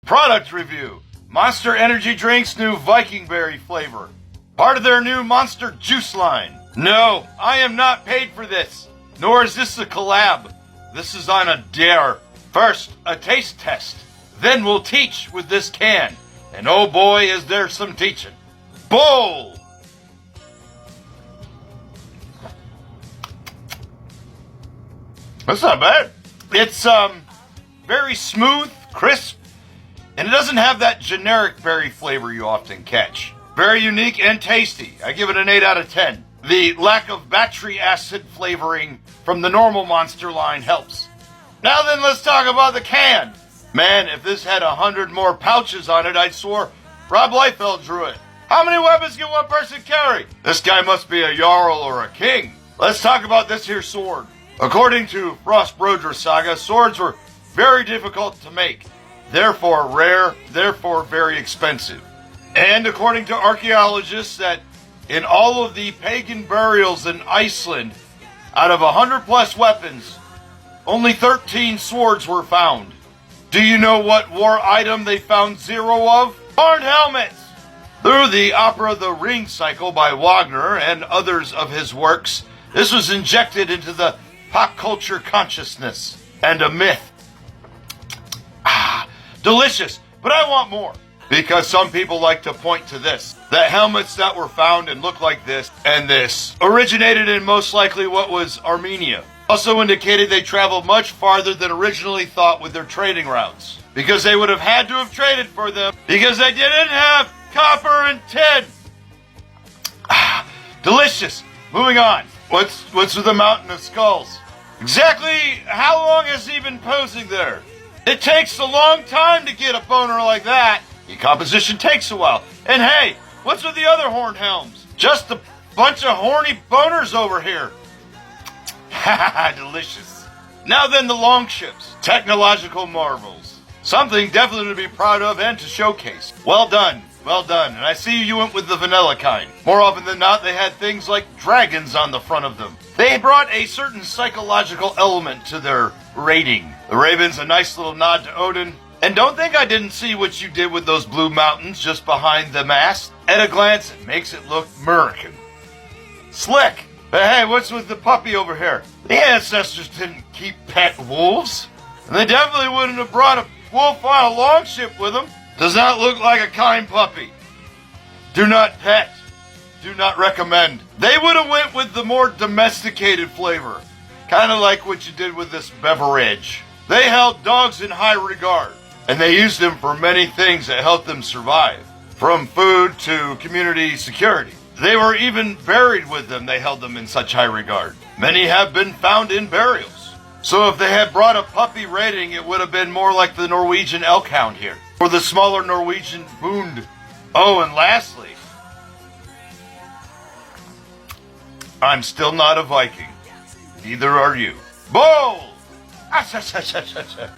Product review. Monster Energy Drink's new Viking Berry flavor. Part of their new Monster Juice line. No, I am not paid for this. Nor is this a collab. This is on a dare. First, a taste test. Then we'll teach with this can. And oh boy, is there some teaching. Bowl! That's not bad. It's, very smooth, crisp, and it doesn't have that generic berry flavor you often catch. Very unique and tasty. I give it an 8 out of 10. The lack of battery acid flavoring from the normal Monster line helps. Now then, let's talk about the can. Man, if this had 100 more pouches on it, I'd swear Rob Liefeld drew it. How many weapons can one person carry? This guy must be a Jarl or a king. Let's talk about this here sword. According to Frost Brodra Saga, swords were very difficult to make. Therefore rare, therefore very expensive. And according to archaeologists, that in all of the pagan burials in Iceland, out of 100 plus weapons, only 13 swords were found. Do you know what war item they found 0 of? Horned helmets! Through the opera The Ring cycle by Wagner and others of his works, this was injected into the pop culture consciousness and a myth. Delicious, but I want more. Because some people like to point to this. The helmets that were found and look like this and this originated in most likely what was Armenia. Also indicated they traveled much farther than originally thought with their trading routes. Because they would have had to have traded for them because they didn't have copper and tin. Delicious. Moving on. What's with the Mountain of Skulls? Exactly how long has he been posing there? It takes a long time to get a boner like that. The composition takes a while. And hey, what's with the other horned helms? Just a bunch of horny boners over here. Ha delicious. Now then, the longships. Technological marvels. Something definitely to be proud of and to showcase. Well done. Well done. And I see you went with the vanilla kind. More often than not, they had things like dragons on the front of them. They brought a certain psychological element to their rating. The Raven's a nice little nod to Odin. And don't think I didn't see what you did with those blue mountains just behind the mast. At a glance, it makes it look American. Slick. But hey, what's with the puppy over here? The ancestors didn't keep pet wolves. And they definitely wouldn't have brought a wolf on a longship with them. Does not look like a kind puppy. Do not pet. Do not recommend. They would have went with the more domesticated flavor. Kind of like what you did with this beverage. They held dogs in high regard. And they used them for many things that helped them survive. From food to community security. They were even buried with them. They held them in such high regard. Many have been found in burials. So if they had brought a puppy rating, it would have been more like the Norwegian elk hound here. Or the smaller Norwegian Bund. Oh, and lastly, I'm still not a Viking. Neither are you. Bowl!